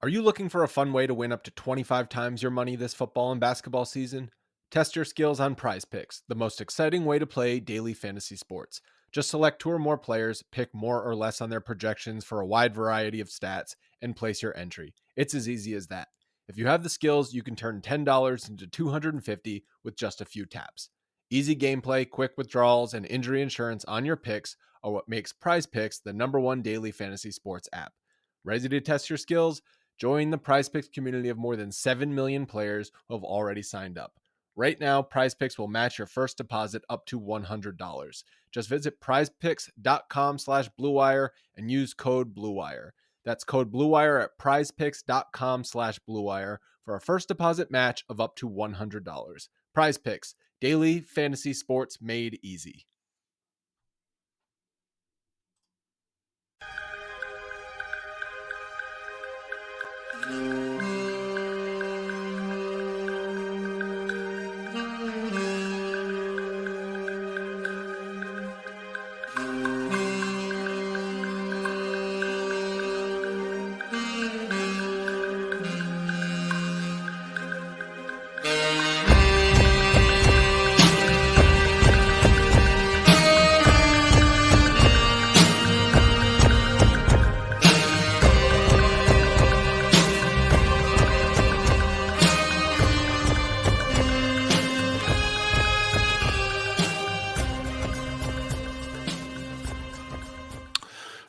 Are you looking for a fun way to win up to 25 times your money this football and basketball season? Test your skills on Prize Picks, the most exciting way to play daily fantasy sports. Just select two or more players, pick more or less on their projections for a wide variety of stats, and place your entry. It's as easy as that. If you have the skills, you can turn $10 into $250 with just a few taps. Easy gameplay, quick withdrawals, and injury insurance on your picks are what makes Prize Picks the #1 daily fantasy sports app. Ready to test your skills? Join the PrizePicks community of more than 7 million players who have already signed up. Right now, PrizePicks will match your first deposit up to $100. Just visit prizepicks.com/bluewire and use code BLUEWIRE. That's code BLUEWIRE at prizepicks.com/bluewire for a first deposit match of up to $100. PrizePicks, daily fantasy sports made easy.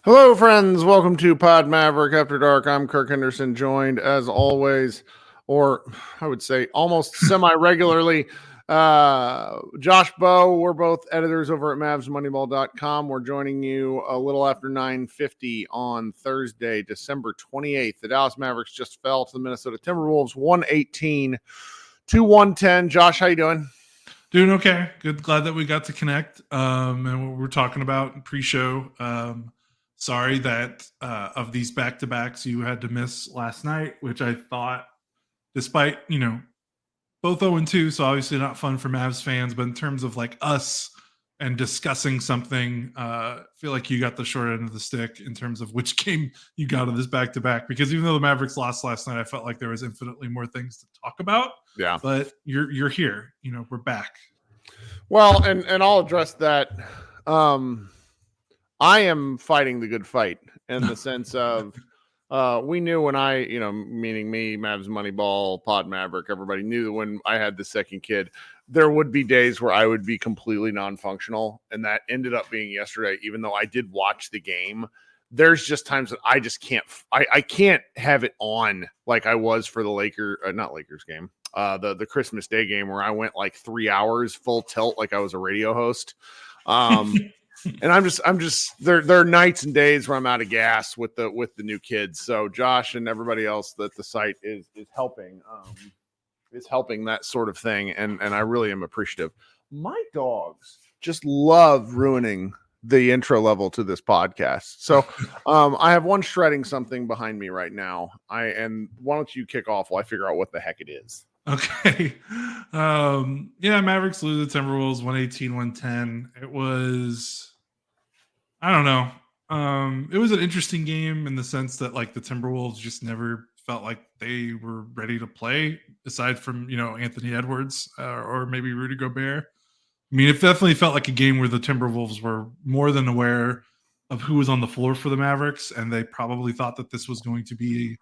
Hello, friends. Welcome to Pod Maverick After Dark. I'm Kirk Henderson, joined as always, or I would say almost semi-regularly, Josh Bowe. We're both editors over at MavsMoneyball.com. We're joining you a little after 9:50 on Thursday, December 28th. The Dallas Mavericks just fell to the Minnesota Timberwolves, 118-110. Josh, how you doing? Doing okay. Good. Glad that we got to connect and what we're talking about pre-show. Sorry that of these back-to-backs you had to miss last night, which I thought, despite, both 0-2, so obviously not fun for Mavs fans, but in terms of like us and discussing something, I feel like you got the short end of the stick in terms of which game you got of this back-to-back, because even though the Mavericks lost last night, I felt like there was infinitely more things to talk about. Yeah. But you're here. We're back. Well, and I'll address that. I am fighting the good fight in the sense of we knew when meaning me, Mavs Moneyball, Pod Maverick, everybody knew that when I had the second kid, there would be days where I would be completely non-functional. And that ended up being yesterday, even though I did watch the game. There's just times that I just can't, I can't have it on like I was for the not Lakers game, the Christmas Day game where I went like 3 hours full tilt like I was a radio host. And I'm just there are nights and days where I'm out of gas with the new kids. So Josh and everybody else that the site is helping that sort of thing, and I really am appreciative. My dogs just love ruining the intro level to this podcast. So I have one shredding something behind me right now. Why don't you kick off while I figure out what the heck it is? Okay. Mavericks lose the Timberwolves 118-110. It was, I don't know. It was an interesting game in the sense that like the Timberwolves just never felt like they were ready to play, aside from, Anthony Edwards or maybe Rudy Gobert. I mean, it definitely felt like a game where the Timberwolves were more than aware of who was on the floor for the Mavericks, and they probably thought that this was going to be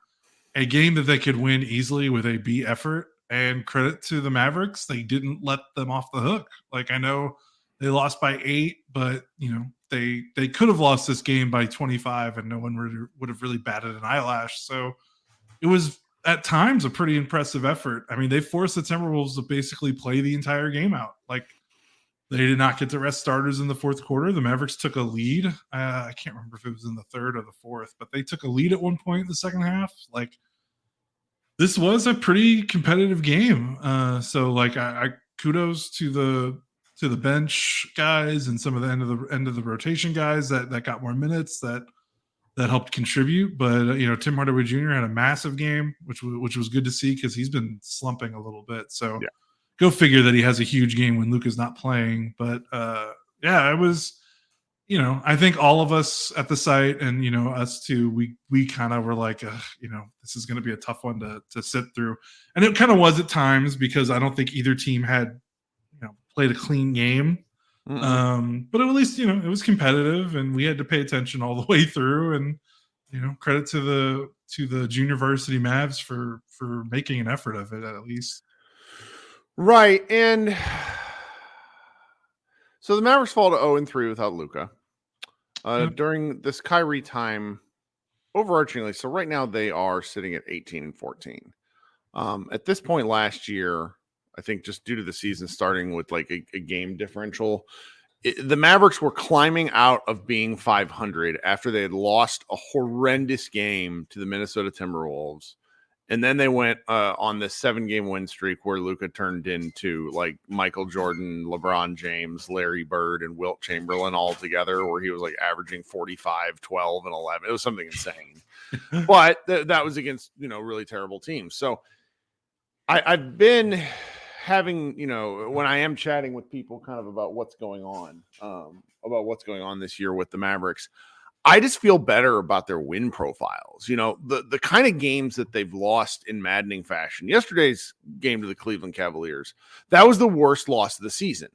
a game that they could win easily with a B effort. And credit to the Mavericks, they didn't let them off the hook. Like, I know they lost by 8, but they could have lost this game by 25, and no one would have really batted an eyelash. So it was at times a pretty impressive effort. I mean, they forced the Timberwolves to basically play the entire game out. Like, they did not get to rest starters in the fourth quarter. The Mavericks took a lead. I can't remember if it was in the third or the fourth, but they took a lead at one point in the second half. Like, this was a pretty competitive game. So I kudos to the bench guys and some of the end of the rotation guys that got more minutes that helped contribute. But Tim Hardaway Jr. had a massive game, which was good to see because he's been slumping a little bit. So Go figure that he has a huge game when Luka's not playing. But it was I think all of us at the site and, us too, we kind of were like, this is going to be a tough one to sit through. And it kind of was at times because I don't think either team had, played a clean game. But at least, it was competitive and we had to pay attention all the way through. And, credit to the junior varsity Mavs for making an effort of it at least. Right. And so the Mavericks fall to 0-3 without Luka. During this Kyrie time, overarchingly, so right now they are sitting at 18-14. At this point last year, I think just due to the season starting with like a game differential, the Mavericks were climbing out of being 500 after they had lost a horrendous game to the Minnesota Timberwolves. And then they went on this 7-game win streak where Luka turned into like Michael Jordan, LeBron James, Larry Bird, and Wilt Chamberlain all together, where he was like averaging 45, 12, and 11. It was something insane. But that was against, really terrible teams. So I've been having, when I am chatting with people kind of about what's going on this year with the Mavericks, I just feel better about their win profiles. The kind of games that they've lost in maddening fashion. Yesterday's game to the Cleveland Cavaliers, that was the worst loss of the season.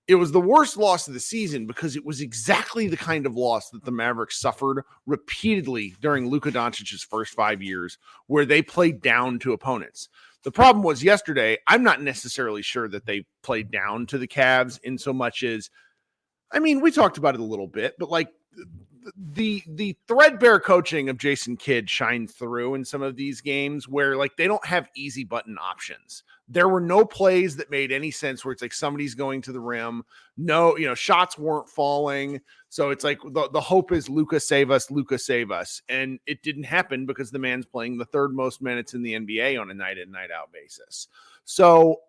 It was the worst loss of the season because it was exactly the kind of loss that the Mavericks suffered repeatedly during Luka Doncic's first 5 years, where they played down to opponents. The problem was yesterday, I'm not necessarily sure that they played down to the Cavs in so much as, we talked about it a little bit, but like, the threadbare coaching of Jason Kidd shines through in some of these games where like they don't have easy button options. There were no plays that made any sense where it's like somebody's going to the rim. No, shots weren't falling. So it's like the hope is Luka save us. And it didn't happen because the man's playing the third most minutes in the NBA on a night in, night out basis. So,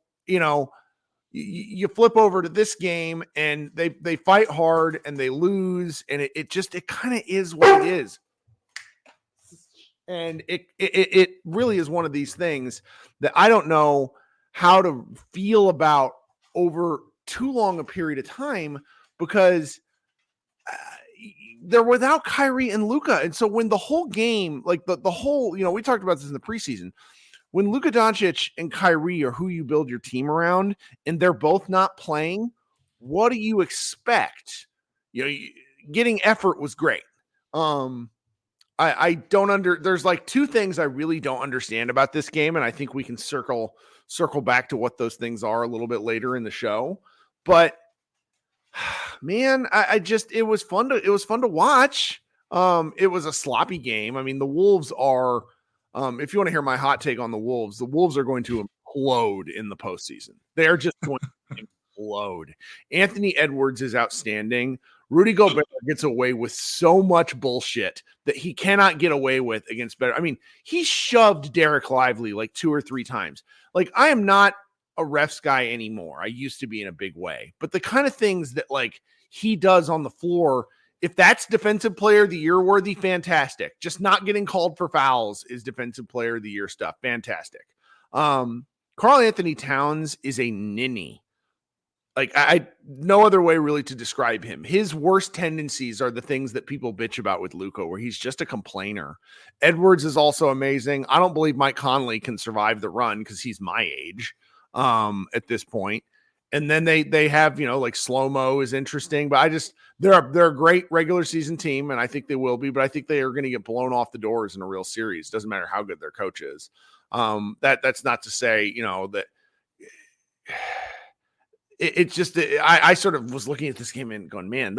you flip over to this game and they fight hard and they lose, and it kind of is what it is. And it really is one of these things that I don't know how to feel about over too long a period of time, because they're without Kyrie and Luka. And so when the whole game, like the whole, we talked about this in the preseason, when Luka Doncic and Kyrie are who you build your team around and they're both not playing, what do you expect? Getting effort was great. I don't there's like two things I really don't understand about this game. And I think we can circle back to what those things are a little bit later in the show. But man, it was fun to watch. It was a sloppy game. The Wolves are, if you want to hear my hot take on the Wolves are going to implode in the postseason. They are just going to implode. Anthony Edwards is outstanding. Rudy Gobert gets away with so much bullshit that he cannot get away with against better. He shoved Derek Lively like 2 or 3 times. Like, I am not a refs guy anymore. I used to be in a big way. But the kind of things that like he does on the floor, if that's defensive player of the year worthy, fantastic. Just not getting called for fouls is defensive player of the year stuff. Fantastic. Karl Anthony Towns is a ninny. Like, I no other way really to describe him. His worst tendencies are the things that people bitch about with Luka, where he's just a complainer. Edwards is also amazing. I don't believe Mike Conley can survive the run because he's my age at this point. And then they have, like slow-mo is interesting, but they're a great regular season team, and I think they will be, but I think they are going to get blown off the doors in a real series. Doesn't matter how good their coach is. That's not to say, that it's just, I sort of was looking at this game and going, man,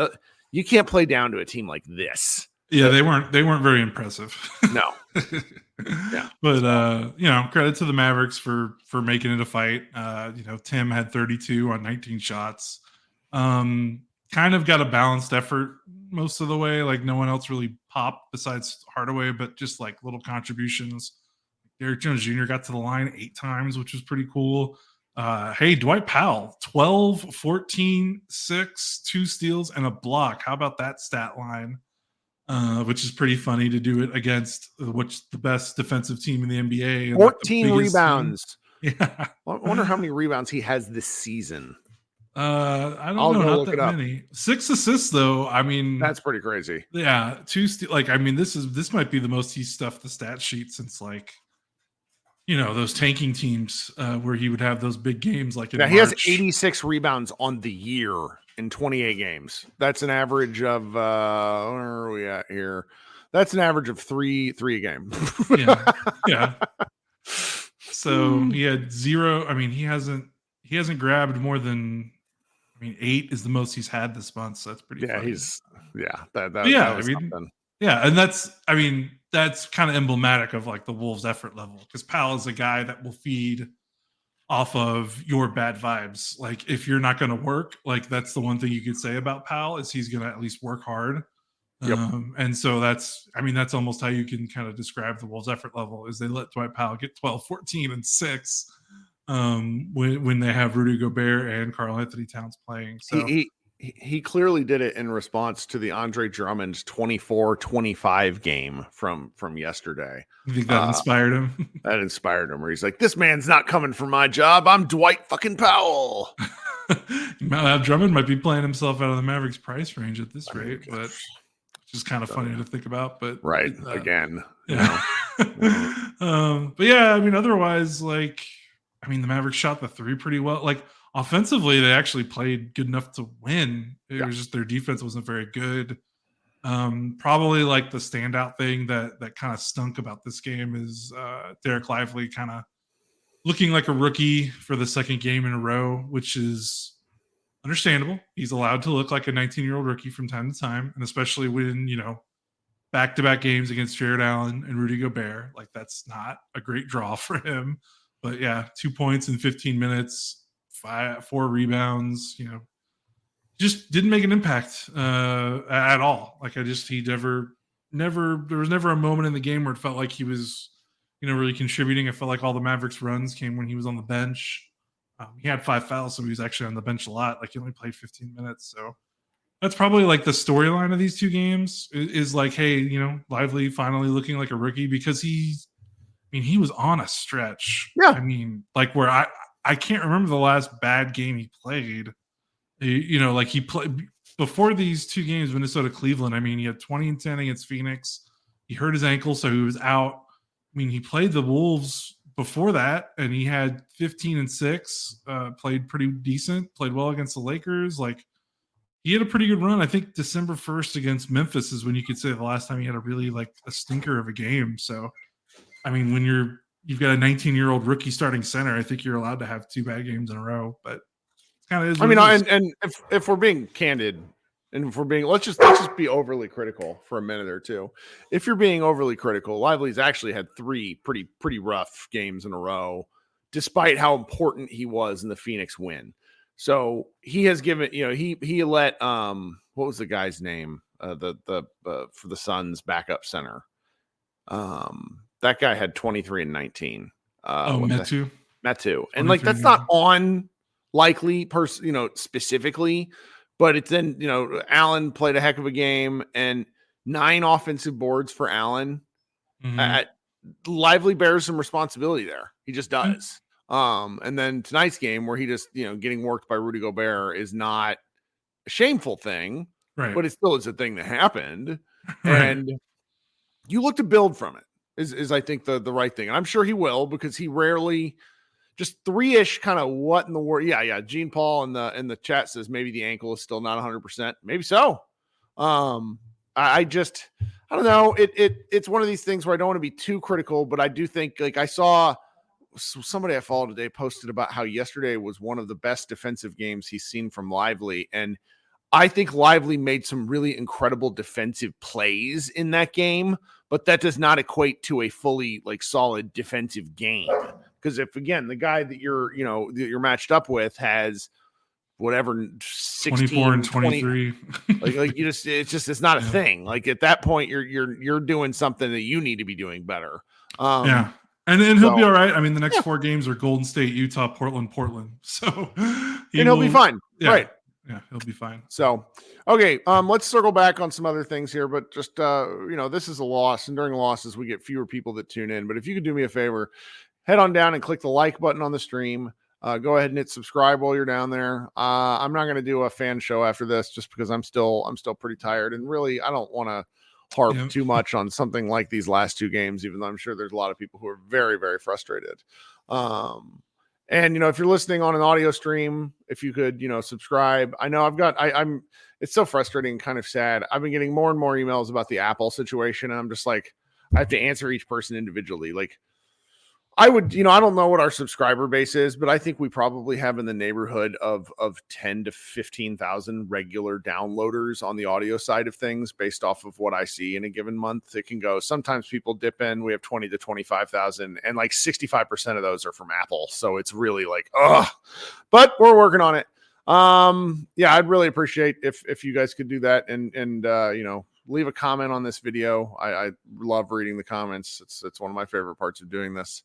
you can't play down to a team like this. Yeah, they weren't very impressive. No. Yeah. But credit to the Mavericks for making it a fight. Tim had 32 on 19 shots. Kind of got a balanced effort most of the way. Like, no one else really popped besides Hardaway, but just like little contributions. Derrick Jones Jr. got to the line 8 times, which was pretty cool. Hey, Dwight Powell, 12, 14, 6, 2 steals, and a block. How about that stat line? Which is pretty funny to do it against the best defensive team in the NBA. And 14 rebounds. Team. Yeah. I wonder how many rebounds he has this season. I don't I'll know, go not look that it up. many. 6 assists though. I mean, That's pretty crazy. yeah, like I mean, this might be the most he stuffed the stat sheet since like those tanking teams where he would have those big games like in Now he has March. 86 rebounds on the year in 28 games. That's an average of where are we at here? That's an average of three a game. Yeah. So he had 0. I mean, he hasn't grabbed more than 8 is the most he's had this month. So that's pretty funny. That Yeah, was something. Yeah, and that's kind of emblematic of like the Wolves' effort level because Powell is a guy that will feed off of your bad vibes. Like if you're not going to work, like that's the one thing you could say about Powell is he's going to at least work hard. Yep. And so that's almost how you can kind of describe the Wolves' effort level is they let Dwight Powell get 12, 14, and 6 when they have Rudy Gobert and Karl Anthony Towns playing. So he clearly did it in response to the Andre Drummond's 24-25 game from yesterday. You think that inspired him? That inspired him where he's like, this man's not coming for my job. I'm Dwight fucking Powell. Drummond might be playing himself out of the Mavericks price range at this rate, but which is kind of funny to think about. But right. Again. Yeah. But yeah, I mean, otherwise, like, I mean, the Mavericks shot the 3 pretty well. Like offensively, they actually played good enough to win. It was just their defense wasn't very good. Probably like the standout thing that kind of stunk about this game is Derek Lively kind of looking like a rookie for the second game in a row, which is understandable. He's allowed to look like a 19-year-old rookie from time to time, and especially when, back-to-back games against Jared Allen and Rudy Gobert. Like, that's not a great draw for him. But, yeah, 2 points in 15 minutes, 4 rebounds, just didn't make an impact at all. Like, there was never a moment in the game where it felt like he was, really contributing. I felt like all the Mavericks runs came when he was on the bench. He had 5 fouls, so he was actually on the bench a lot. Like he only played 15 minutes. So that's probably like the storyline of these 2 games is like, hey, Lively finally looking like a rookie because he was on a stretch. Yeah. I mean, like where I can't remember the last bad game he played. Like he played before these 2 games, Minnesota, Cleveland. I mean, he had 20 and 10 against Phoenix. He hurt his ankle, so he was out. I mean, he played the Wolves before that, and he had 15 and 6, played pretty decent, played well against the Lakers. Like, he had a pretty good run. I think December 1st against Memphis is when you could say the last time he had a really, like, a stinker of a game. So, I mean, when you've got a 19-year-old rookie starting center, I think you're allowed to have 2 bad games in a row. But it's kind of is. I mean, and if we're being candid, and if we're being, let's just be overly critical for a minute or two. If you're being overly critical, Lively's actually had 3 pretty rough games in a row, despite how important he was in the Phoenix win. So he has given, he let what was the guy's name? For the Suns backup center. That guy had 23 and 19. Metu. And like that's not on Likely specifically. But it's then, Allen played a heck of a game and 9 offensive boards for Allen. Mm-hmm. Lively bears some responsibility there. He just does. And then tonight's game where he just, getting worked by Rudy Gobert is not a shameful thing, right? But it still is a thing that happened. Right. And you look to build from it is I think the right thing. And I'm sure he will because he rarely – just 3-ish kind of what in the world. Yeah. Gene Paul in the chat says maybe the ankle is still not 100%. Maybe so. I don't know. It's one of these things where I don't want to be too critical, but I do think like I saw somebody I followed today posted about how yesterday was one of the best defensive games he's seen from Lively. And I think Lively made some really incredible defensive plays in that game, but that does not equate to a fully like solid defensive game. Because if again the guy that you're matched up with has whatever 16, 24 and 23, 20, like it's not a thing. Like at that point you're doing something that you need to be doing better. Yeah, and he'll be all right. I mean, the next 4 games are Golden State, Utah, Portland. So he'll be fine. Yeah, right? Yeah, he'll be fine. So okay, let's circle back on some other things here. But just this is a loss, and during losses we get fewer people that tune in. But if you could do me a favor. Head on down and click the like button on the stream. Go ahead and hit subscribe while you're down there. I'm not going to do a fan show after this just because I'm still pretty tired, and really I don't want to harp too much on something like these last two games, even though I'm sure there's a lot of people who are very, very frustrated. And if you're listening on an audio stream, if you could, subscribe. I know I'm it's so frustrating and kind of sad. I've been getting more and more emails about the Apple situation, and I'm just like, I have to answer each person individually. Like, I would, I don't know what our subscriber base is, but I think we probably have in the neighborhood of 10 to 15,000 regular downloaders on the audio side of things based off of what I see in a given month. It can go, sometimes people dip in, we have 20 to 25,000, and like 65% of those are from Apple. So it's really like, but we're working on it. Yeah, I'd really appreciate if you guys could do that and leave a comment on this video. I love reading the comments. It's one of my favorite parts of doing this.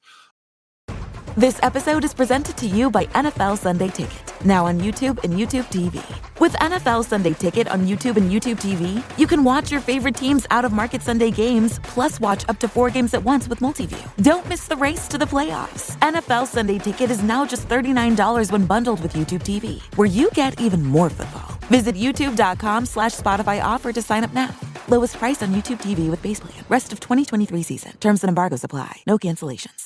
This episode is presented to you by NFL Sunday Ticket, now on YouTube and YouTube TV. With NFL Sunday Ticket on YouTube and YouTube TV, you can watch your favorite teams' out-of-market Sunday games, plus watch up to 4 games at once with Multiview. Don't miss the race to the playoffs. NFL Sunday Ticket is now just $39 when bundled with YouTube TV, where you get even more football. Visit youtube.com/Spotify offer to sign up now. Lowest price on YouTube TV with base plan. Rest of 2023 season. Terms and embargoes apply. No cancellations.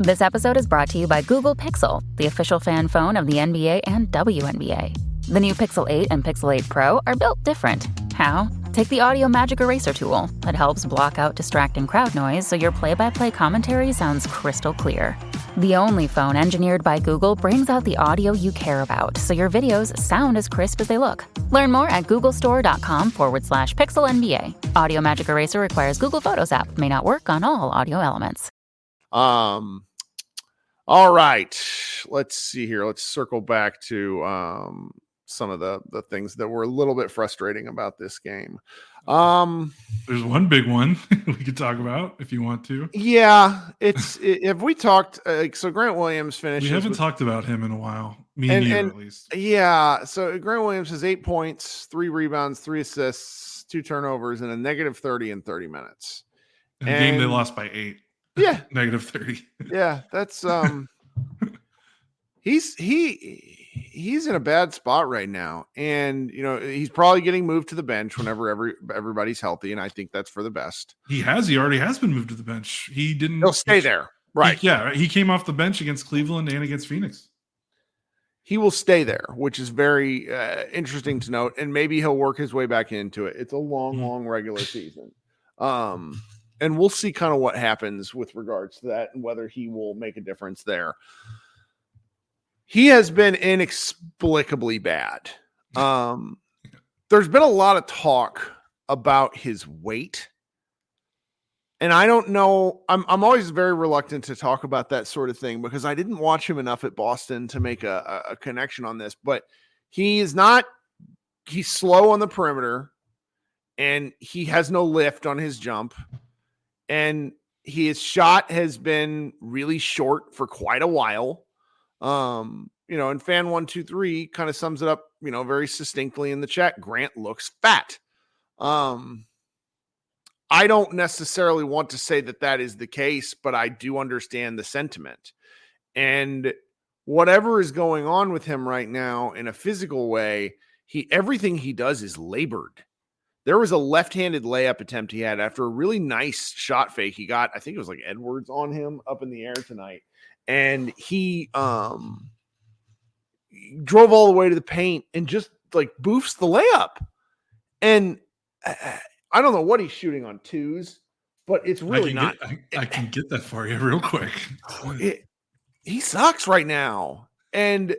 This episode is brought to you by Google Pixel, the official fan phone of the NBA and WNBA. The new Pixel 8 and Pixel 8 Pro are built different. How? Take the Audio Magic Eraser tool. It helps block out distracting crowd noise so your play-by-play commentary sounds crystal clear. The only phone engineered by Google brings out the audio you care about so your videos sound as crisp as they look. Learn more at googlestore.com/Pixel NBA. Audio Magic Eraser requires Google Photos app. May not work on all audio elements. All right, let's see here. Let's circle back to some of the things that were a little bit frustrating about this game. There's one big one we could talk about if you want to. Yeah, have we talked? So Grant Williams finishes. We haven't talked about him in a while. Me and you, at least. Yeah, so Grant Williams has 8 points, 3 rebounds, 3 assists, 2 turnovers, and a -30 in 30 minutes. In a game they lost by 8. Yeah. -30. Yeah, that's he's in a bad spot right now. And he's probably getting moved to the bench whenever everybody's healthy, and I think that's for the best. He already has been moved to the bench. He'll stay there. Right. He came off the bench against Cleveland and against Phoenix. He will stay there, which is very interesting to note, and maybe he'll work his way back into it. It's a long regular season. And we'll see kind of what happens with regards to that and whether he will make a difference there. He has been inexplicably bad. There's been a lot of talk about his weight. And I don't know. I'm always very reluctant to talk about that sort of thing because I didn't watch him enough at Boston to make a connection on this. But he's slow on the perimeter, and he has no lift on his jump. And his shot has been really short for quite a while. And fan 123 kind of sums it up, very succinctly in the chat. Grant looks fat. I don't necessarily want to say that is the case, but I do understand the sentiment. And whatever is going on with him right now in a physical way, everything he does is labored. There was a left-handed layup attempt he had after a really nice shot fake he got. I think it was like Edwards on him up in the air tonight. And he drove all the way to the paint and just like boofs the layup. And I don't know what he's shooting on twos, but it's really not. I can get that for you real quick. He sucks right now. And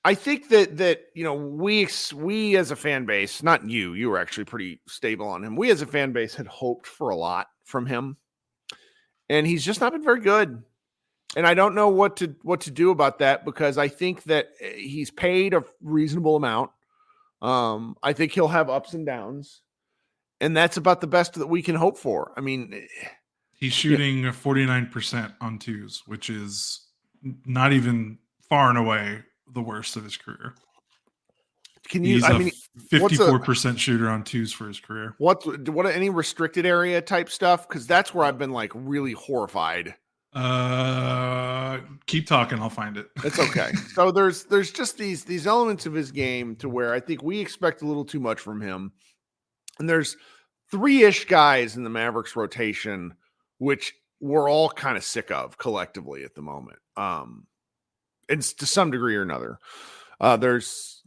I think that we as a fan base, not you were actually pretty stable on him. We as a fan base had hoped for a lot from him, and he's just not been very good. And I don't know what to do about that because I think that he's paid a reasonable amount. I think he'll have ups and downs, and that's about the best that we can hope for. I mean, he's shooting 49% on twos, which is not even far and away the worst of his career. He's a 54% shooter on twos for his career. What any restricted area type stuff? Because that's where I've been like really horrified Keep talking. I'll find it. It's okay. So there's just these elements of his game to where I think we expect a little too much from him. And there's 3-ish guys in the Mavericks rotation, which we're all kind of sick of collectively at the moment. It's to some degree or another. There's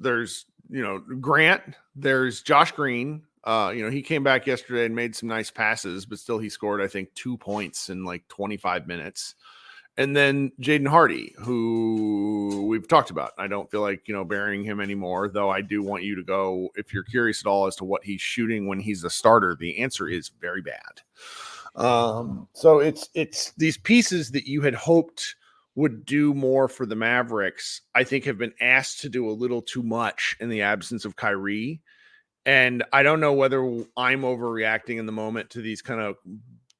Grant, there's Josh Green. He came back yesterday and made some nice passes, but still he scored, I think, 2 points in like 25 minutes. And then Jaden Hardy, who we've talked about. I don't feel like, burying him anymore, though I do want you to go, if you're curious at all as to what he's shooting when he's a starter, the answer is very bad. So it's these pieces that you had hoped would do more for the Mavericks, I think have been asked to do a little too much in the absence of Kyrie. And I don't know whether I'm overreacting in the moment to these kind of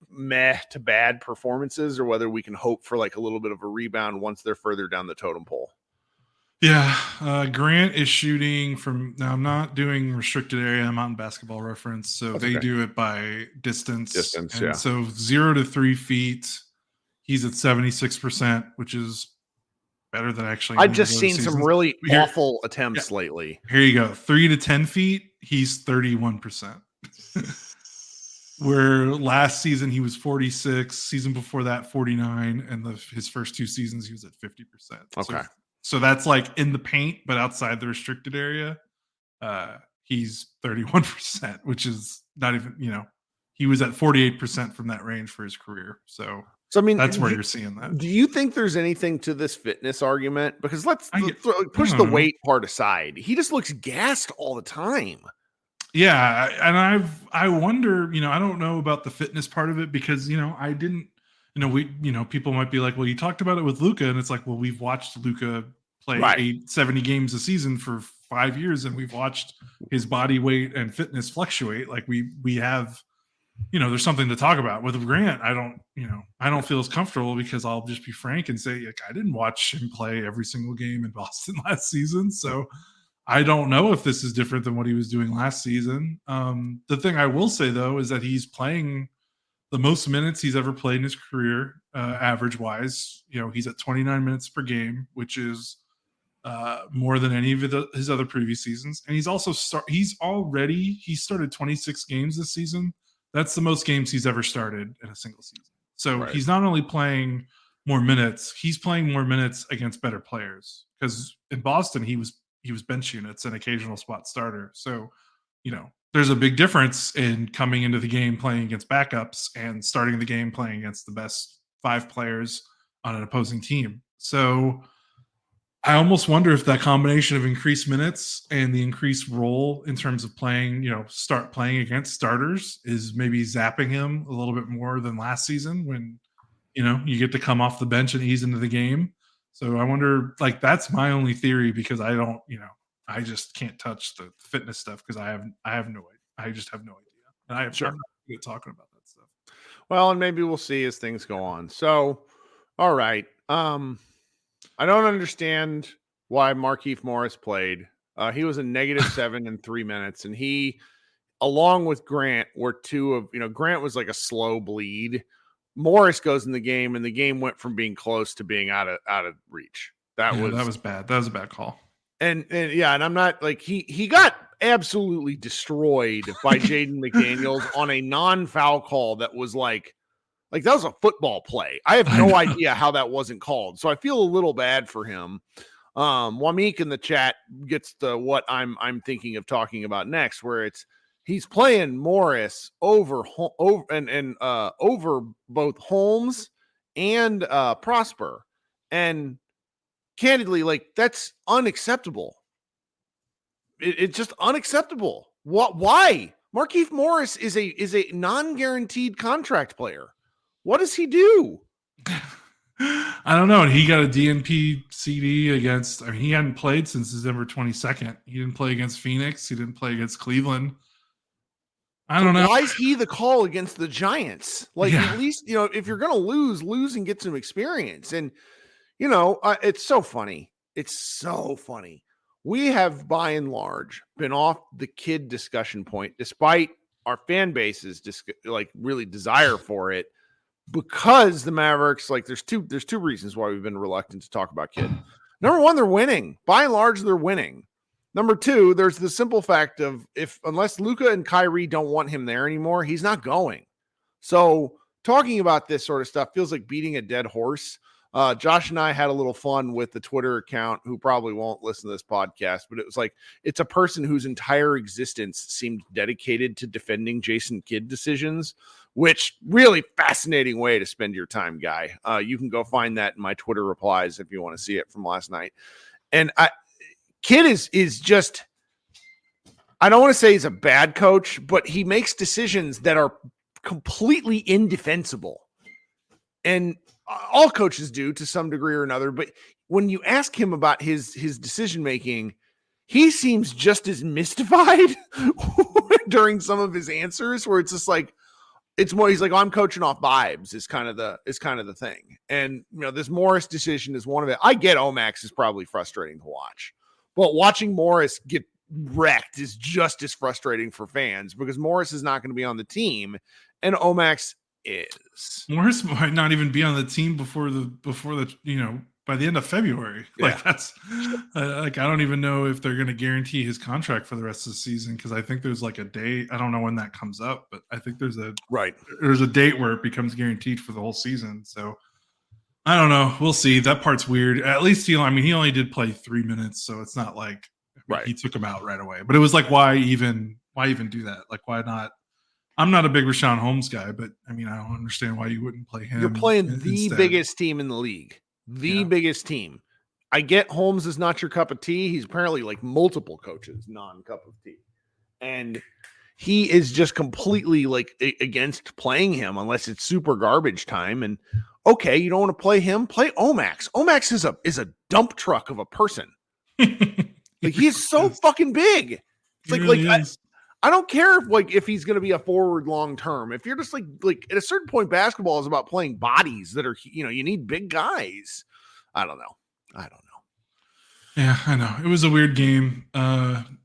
meh to bad performances or whether we can hope for like a little bit of a rebound once they're further down the totem pole. Yeah. Grant is shooting from, now I'm not doing restricted area. I'm on Basketball Reference. So That's they okay. do it by distance. And yeah. so 0 to 3 feet, he's at 76%, which is better than actually. I've just seen some really awful attempts lately. Here you go. 3 to 10 feet, he's 31%. Where last season he was 46, season before that 49, and his first 2 seasons he was at 50%. Okay. So that's like in the paint, but outside the restricted area, he's 31%, which is not even, he was at 48% from that range for his career. So I mean, that's where you're seeing that. Do you think there's anything to this fitness argument? Because let's push the weight part aside. He just looks gassed all the time. Yeah, and I wonder, I don't know about the fitness part of it because, I didn't, people might be like, well, you talked about it with Luka, and it's like, well, we've watched Luka play 70 games a season for 5 years, and we've watched his body weight and fitness fluctuate. Like we have, there's something to talk about. With Grant, I don't feel as comfortable because I'll just be frank and say, like, I didn't watch him play every single game in Boston last season, so I don't know if this is different than what he was doing last season. The thing I will say, though, is that he's playing the most minutes he's ever played in his career, average-wise. He's at 29 minutes per game, which is more than any of his other previous seasons. And he's also he started 26 games this season. That's the most games he's ever started in a single season. So He's not only playing more minutes, he's playing more minutes against better players. Because in Boston, he was bench units and occasional spot starter. So, there's a big difference in coming into the game playing against backups and starting the game playing against the best 5 players on an opposing team. So I almost wonder if that combination of increased minutes and the increased role in terms of playing, start playing against starters is maybe zapping him a little bit more than last season when, you get to come off the bench and ease into the game. So I wonder, like, that's my only theory because I don't, I just can't touch the fitness stuff because I have no idea. I just have no idea. And I'm not good at talking about that stuff. Well, and maybe we'll see as things go on. So, all right. I don't understand why Markieff Morris played. He was a -7 in 3 minutes, and he, along with Grant, were 2 of, Grant was like a slow bleed. Morris goes in the game, and the game went from being close to being out of reach. That was bad. That was a bad call. And I'm not like he got absolutely destroyed by Jaden McDaniels on a non-foul call that was like that was a football play. I have no idea how that wasn't called. So I feel a little bad for him. Wamik in the chat gets to what I'm thinking of talking about next, where he's playing Morris over both Holmes and Prosper. And candidly, like, that's unacceptable. It's just unacceptable. Why? Markieff Morris is a non-guaranteed contract player. What does he do? I don't know. And he got a DNP CD against, he hadn't played since December 22nd. He didn't play against Phoenix. He didn't play against Cleveland. I don't know. Why is he the call against the Giants? Like, at least, if you're going to lose and get some experience. And, it's so funny. It's so funny. We have, by and large, been off the kid discussion point, despite our fan base's really desire for it. because the Mavericks, like there's two reasons why we've been reluctant to talk about Kidd. Number one, they're winning. By and large, they're winning. Number two, there's the simple fact of unless Luka and Kyrie don't want him there anymore, he's not going. So talking about this sort of stuff feels like beating a dead horse. Josh and I had a little fun with the Twitter account, who probably won't listen to this podcast, but it was like, it's a person whose entire existence seemed dedicated to defending Jason Kidd decisions, which really fascinating way to spend your time, guy. You can go find that in my Twitter replies if you want to see it from last night. And Kidd is just, I don't want to say he's a bad coach, but he makes decisions that are completely indefensible. And all coaches do to some degree or another. But when you ask him about his decision-making, he seems just as mystified during some of his answers, where it's just like, it's more, he's like, oh, I'm coaching off vibes is kind of the thing. And, this Morris decision is one of it. I get Omax is probably frustrating to watch, but watching Morris get wrecked is just as frustrating for fans, because Morris is not going to be on the team and Omax is. Morris might not even be on the team before the by the end of February. Yeah. Like that's I don't even know if they're going to guarantee his contract for the rest of the season, because I think there's like a date. I don't know when that comes up, but I think there's a date where it becomes guaranteed for the whole season. So I don't know. We'll see. That part's weird. At least he only did play 3 minutes, so it's not like he took him out right away. But it was like, why even do that? Like, why not? I'm not a big Rashawn Holmes guy, but I don't understand why you wouldn't play him. You're playing the biggest team in the league. Biggest team. I get Holmes is not your cup of tea. He's apparently like multiple coaches, non-cup of tea. And he is just completely like against playing him unless it's super garbage time. And okay, you don't want to play him, play Omax. Omax is a dump truck of a person. Like he's so fucking big. It's like I don't care if he's going to be a forward long term. If you're just like at a certain point, basketball is about playing bodies that are, you need big guys. I don't know. Yeah, I know. It was a weird game.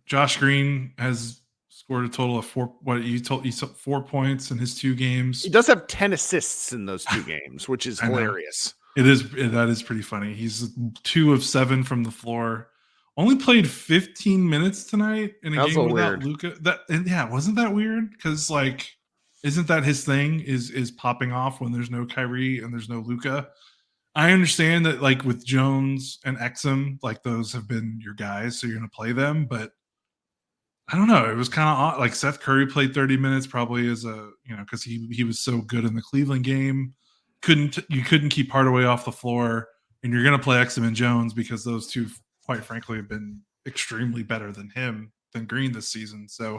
Josh Green has scored a total of 4 points in his 2 games. He does have 10 assists in those 2 games, which is hilarious. That is pretty funny. He's 2 of 7 from the floor. Only played 15 minutes tonight in a game without Luka. Wasn't that weird? Because isn't that his thing? Is popping off when there's no Kyrie and there's no Luka? I understand that with Jones and Exum, those have been your guys, so you're going to play them. But I don't know. It was kind of odd. Seth Curry played 30 minutes, probably as because he was so good in the Cleveland game. You couldn't keep Hardaway off the floor, and you're going to play Exum and Jones because those two, quite frankly, have been extremely better than Green this season. So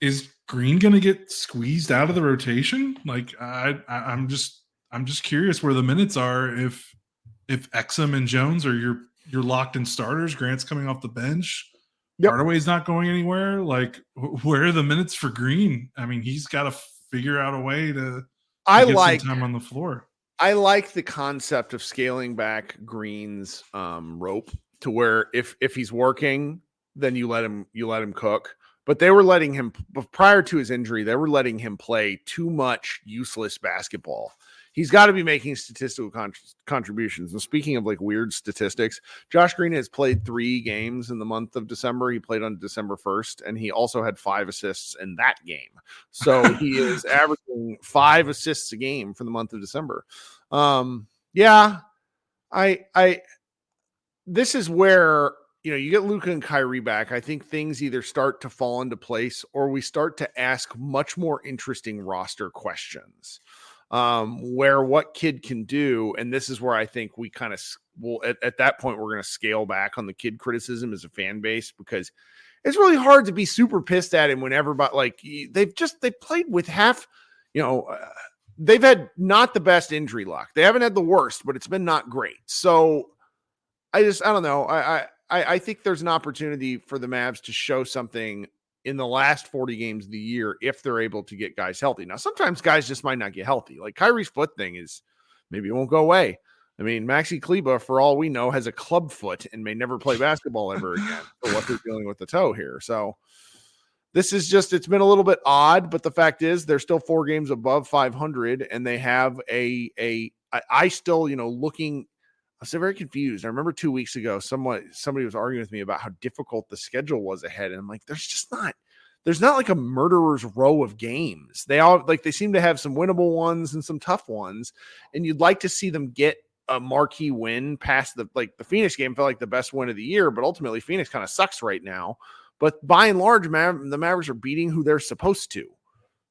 is Green going to get squeezed out of the rotation? I'm just curious where the minutes are. If Exum and Jones are your locked in starters, Grant's coming off the bench. Yep. Hardaway's not going anywhere. Where are the minutes for Green? He's got to figure out a way to get some time on the floor. I like the concept of scaling back Green's rope to where if he's working, then you let him cook. But they were letting him, prior to his injury, they were letting him play too much useless basketball. He's got to be making statistical contributions. And speaking of weird statistics, Josh Green has played 3 games in the month of December. He played on December 1st, and he also had 5 assists in that game. So he is averaging 5 assists a game for the month of December. This is where, you get Luka and Kyrie back. I think things either start to fall into place or we start to ask much more interesting roster questions. Where what Kidd can do. And this is where I think we kind of will, at that point, we're going to scale back on the Kidd criticism as a fan base, because it's really hard to be super pissed at him when everybody, they played with half, they've had not the best injury luck. They haven't had the worst, but it's been not great. So I don't know. I think there's an opportunity for the Mavs to show something in the last 40 games of the year if they're able to get guys healthy. Now, sometimes guys just might not get healthy. Like Kyrie's foot thing is maybe it won't go away. Maxi Kleba, for all we know, has a club foot and may never play basketball ever again for what they're dealing with the toe here. So This is just, it's been a little bit odd, but the fact is they're still 4 games above 500 and they have I still, looking, I was very confused. I remember 2 weeks ago, somebody was arguing with me about how difficult the schedule was ahead. And I'm like, there's not like a murderer's row of games. They seem to have some winnable ones and some tough ones. And you'd like to see them get a marquee win past the Phoenix game felt like the best win of the year, but ultimately Phoenix kind of sucks right now. But by and large, the Mavericks are beating who they're supposed to.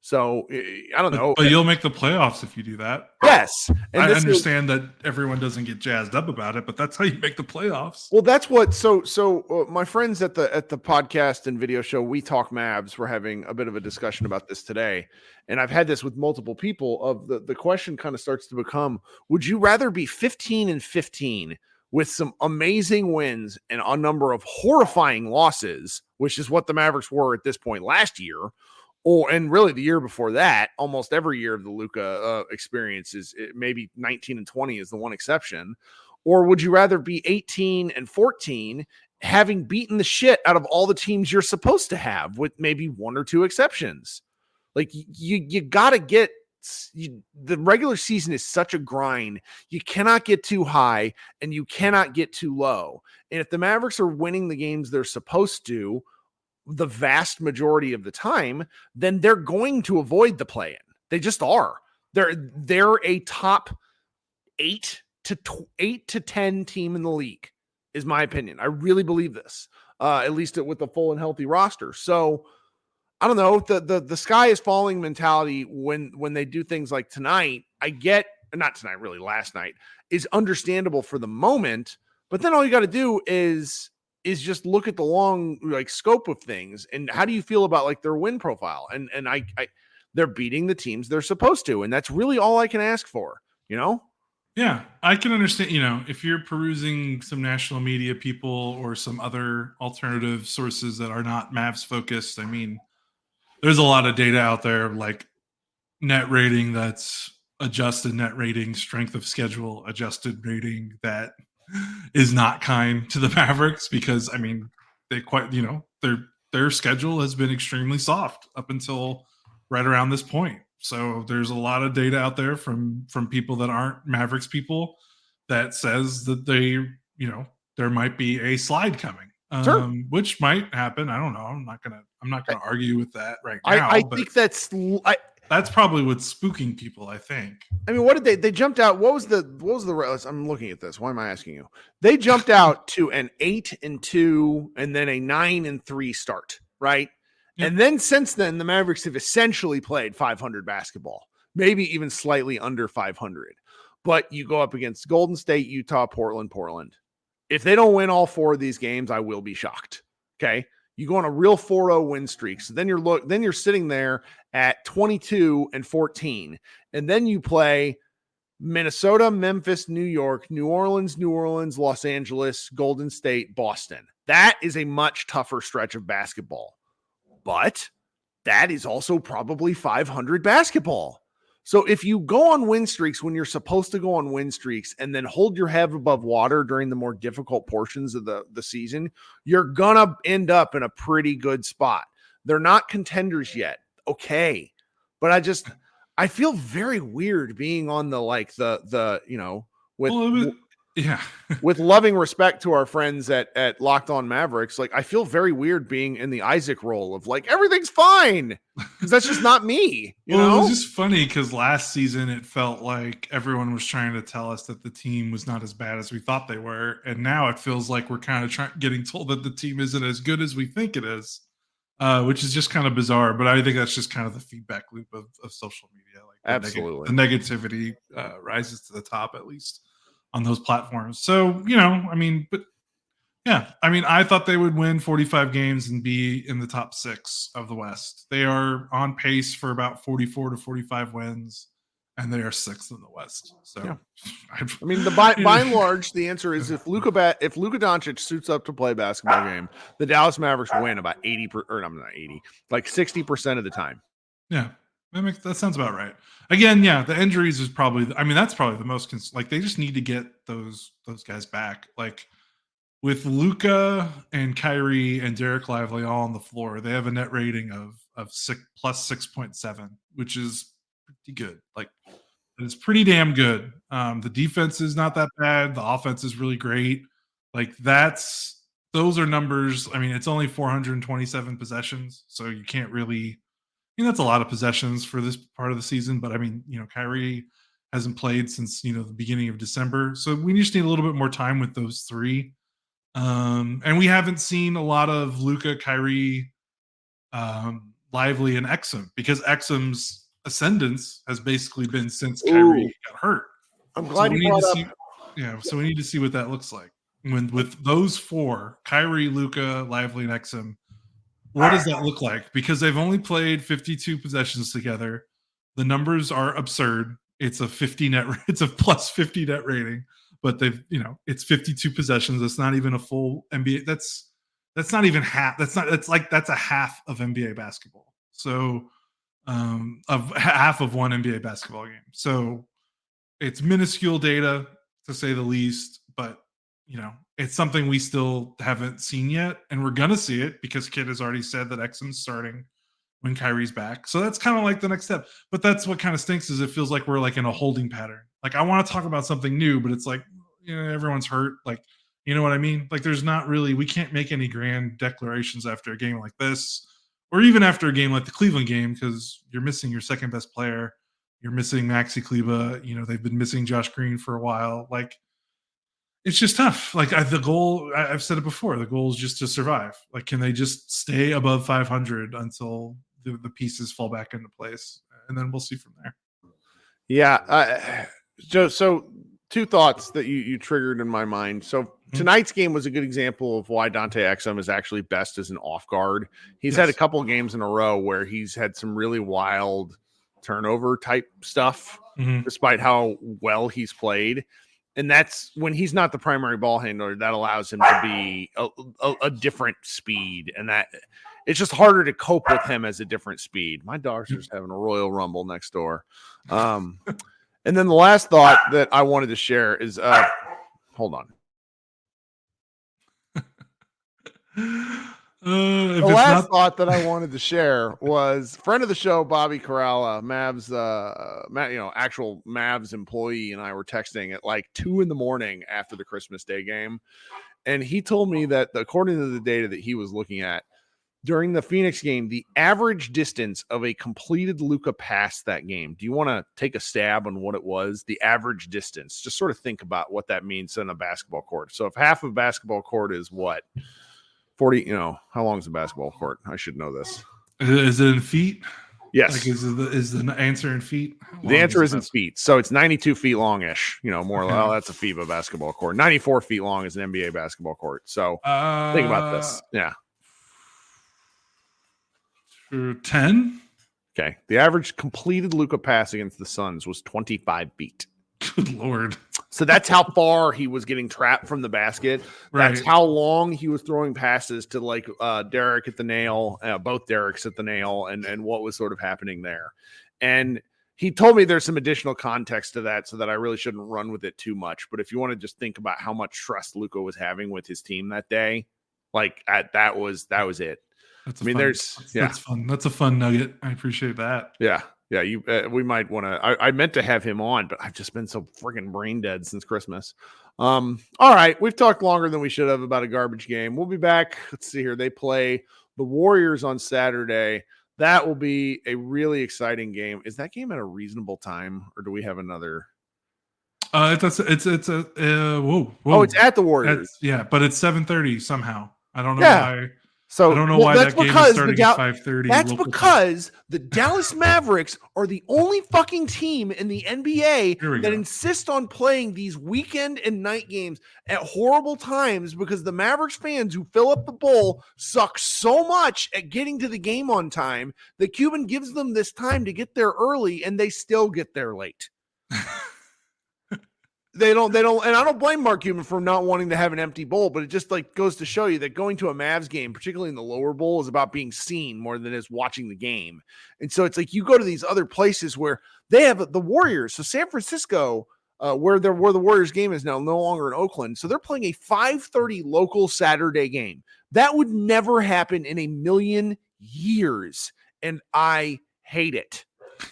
So I don't know. But you'll make the playoffs if you do that. Yes. And I understand that everyone doesn't get jazzed up about it, but that's how you make the playoffs. Well, that's what. So my friends at the podcast and video show, We Talk Mavs, were having a bit of a discussion about this today. And I've had this with multiple people. Of the question kind of starts to become: would you rather be 15-15 with some amazing wins and a number of horrifying losses, which is what the Mavericks were at this point last year? And really the year before that, almost every year of the Luka experience maybe 19-20 is the one exception. Or would you rather be 18-14, having beaten the shit out of all the teams you're supposed to have, with maybe 1 or 2 exceptions? Like you got to get the regular season is such a grind. You cannot get too high and you cannot get too low. And if the Mavericks are winning the games they're supposed to, the vast majority of the time, then they're going to avoid the play-in. They just are. They're a top 8 to 10 team in the league, is my opinion. I really believe this, at least with a full and healthy roster. So I don't know, the sky is falling mentality when they do things like tonight. I get, not tonight, really last night, is understandable for the moment, but then all you got to do is just look at the long scope of things. And how do you feel about their win profile? And they're beating the teams they're supposed to. And that's really all I can ask for, Yeah, I can understand, if you're perusing some national media people or some other alternative sources that are not Mavs focused. I mean, there's a lot of data out there, like net rating that's adjusted net rating, strength of schedule adjusted rating that is not kind to the Mavericks, because I mean they quite their schedule has been extremely soft up until right around this point. So there's a lot of data out there from people that aren't Mavericks people that says that there might be a slide coming, sure. Which might happen. I don't know. I'm not gonna argue with that right now. I think that's probably what's spooking people, I think. I mean, what did they jumped out? What was the I'm looking at this. Why am I asking you? They jumped out to an 8-2 and then a 9-3 start, right? Yep. And then since then, the Mavericks have essentially played 500 basketball, maybe even slightly under 500. But you go up against Golden State, Utah, Portland. If they don't win all 4 of these games, I will be shocked. Okay. You go on a real 4-0 win streak. So then you're sitting there at 22-14. And then you play Minnesota, Memphis, New York, New Orleans, Los Angeles, Golden State, Boston. That is a much tougher stretch of basketball. But that is also probably 500 basketball. So if you go on win streaks when you're supposed to go on win streaks and then hold your head above water during the more difficult portions of the season, you're going to end up in a pretty good spot. They're not contenders yet. Okay. But I feel very weird being on with loving respect to our friends at Locked On Mavericks. I feel very weird being in the Isaac role of everything's fine, because that's just not me. It was just funny because last season it felt like everyone was trying to tell us that the team was not as bad as we thought they were, and now it feels like we're kind of getting told that the team isn't as good as we think it is, which is just kind of bizarre. But I think that's just kind of the feedback loop of social media. Absolutely, the negativity rises to the top, at least on those platforms. So, I thought they would win 45 games and be in the top 6 of the West. They are on pace for about 44 to 45 wins, and they are 6th in the West. So, yeah. By and large, the answer is if Luka Doncic suits up to play a basketball game, the Dallas Mavericks win about 60% of the time. Yeah. That sounds about right. Again, yeah, the injuries is probably. That's probably the most. They just need to get those guys back. with Luka and Kyrie and Derek Lively all on the floor, they have a net rating of plus 6.7, which is pretty good. Like, it's pretty damn good. The defense is not that bad. The offense is really great. Like, those are numbers. I mean, it's only 427 possessions, so you can't really. I mean, that's a lot of possessions for this part of the season. But I mean, Kyrie hasn't played since the beginning of December, so we just need a little bit more time with those three. And we haven't seen a lot of Luka, Kyrie, Lively, and Exum, because Exum's ascendance has basically been since Kyrie got hurt. I'm glad you brought up. So we need to see what that looks like with those four: Kyrie, Luka, Lively, and Exum. What does that look like? Because they've only played 52 possessions together. The numbers are absurd. It's a plus 50 net rating, but it's 52 possessions. That's not even a full NBA. That's not even half. That's a half of NBA basketball. So, of half of one NBA basketball game. So it's minuscule data, to say the least, but it's something we still haven't seen yet, and we're gonna see it because Kid has already said that Exum's starting when Kyrie's back. So that's kind of like the next step. But that's what kind of stinks, is it feels like we're like in a holding pattern. Like, I want to talk about something new, but it's like, everyone's hurt. Like, you know what I mean? Like, we can't make any grand declarations after a game like this, or even after a game like the Cleveland game, because you're missing your second best player. You're missing Maxi Kleba. They've been missing Josh Green for a while. Like, it's just tough. Like, the goal, I've said it before, the goal is just to survive. Like, can they just stay above 500 until the pieces fall back into place? And then we'll see from there. Yeah. So two thoughts that you triggered in my mind. So tonight's game was a good example of why Dante Exum is actually best as an off guard. He's had a couple of games in a row where he's had some really wild turnover type stuff, despite how well he's played. And that's when he's not the primary ball handler. That allows him to be a different speed, and that it's just harder to cope with him as a different speed. My dog's just having a Royal Rumble next door. And then the last thought that I wanted to share is, hold on. The last thought that I wanted to share was friend of the show, Bobby Corrala, Mavs, actual Mavs employee, and I were texting at like 2 a.m. after the Christmas Day game. And he told me that according to the data that he was looking at during the Phoenix game, the average distance of a completed Luka pass that game. Do you want to take a stab on what it was? The average distance, just sort of think about what that means in a basketball court. So if half of basketball court is what? 40, how long is a basketball court? I should know this. Is it in feet? Yes. Like, is the answer in feet? The answer is in feet. So it's 92 feet long-ish, more. Okay. Well, that's a FIBA basketball court. 94 feet long is an NBA basketball court. So think about this. Yeah. 10. Okay. The average completed Luka pass against the Suns was 25 feet. Good Lord. So that's how far he was getting trapped from the basket. That's how long he was throwing passes to like Derek at the nail, both Derek's at the nail, and what was sort of happening there. And he told me there's some additional context to that, so that I really shouldn't run with it too much. But if you want to just think about how much trust Luka was having with his team that day, like that was it. That's fun. That's a fun nugget. I appreciate that. Yeah. Yeah, we might want to. I meant to have him on, but I've just been so friggin' brain dead since Christmas. All right, we've talked longer than we should have about a garbage game. We'll be back. Let's see here. They play the Warriors on Saturday. That will be a really exciting game. Is that game at a reasonable time, or do we have another? It's whoa. Oh, it's at the Warriors. But it's 7:30 somehow. I don't know why. So I don't know why that game is starting at 5:30. That's because the Dallas Mavericks are the only fucking team in the NBA that insist on playing these weekend and night games at horrible times, because the Mavericks fans who fill up the bowl suck so much at getting to the game on time that Cuban gives them this time to get there early, and they still get there late. They don't, and I don't blame Mark Cuban for not wanting to have an empty bowl, but it just like goes to show you that going to a Mavs game, particularly in the lower bowl, is about being seen more than it is watching the game. And so it's like you go to these other places where they have the Warriors. So San Francisco, where the Warriors game is now no longer in Oakland. So they're playing a 5:30 local Saturday game. That would never happen in a million years. And I hate it.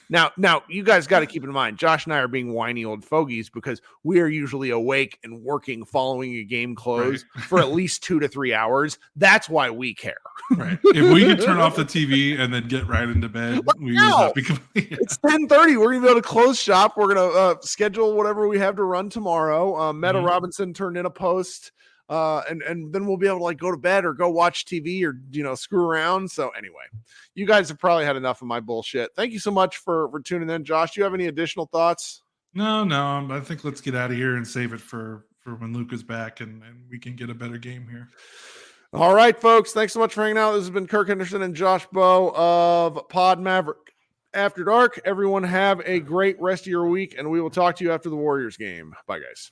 Now, you guys got to keep in mind, Josh and I are being whiny old fogies because we are usually awake and working following a game close for at least 2 to 3 hours. That's why we care. Right. If we could turn off the TV and then get right into bed, we would not be complaining. It's 10:30. We're going to be able to close shop. We're going to schedule whatever we have to run tomorrow. Meta Robinson turned in a post. And then we'll be able to like go to bed or go watch TV or, screw around. So anyway, you guys have probably had enough of my bullshit. Thank you so much for tuning in. Josh, do you have any additional thoughts? No. I think let's get out of here and save it for when Luka's back and we can get a better game here. All right, folks. Thanks so much for hanging out. This has been Kirk Henderson and Josh Bowe of Pod Maverick After Dark. Everyone have a great rest of your week, and we will talk to you after the Warriors game. Bye, guys.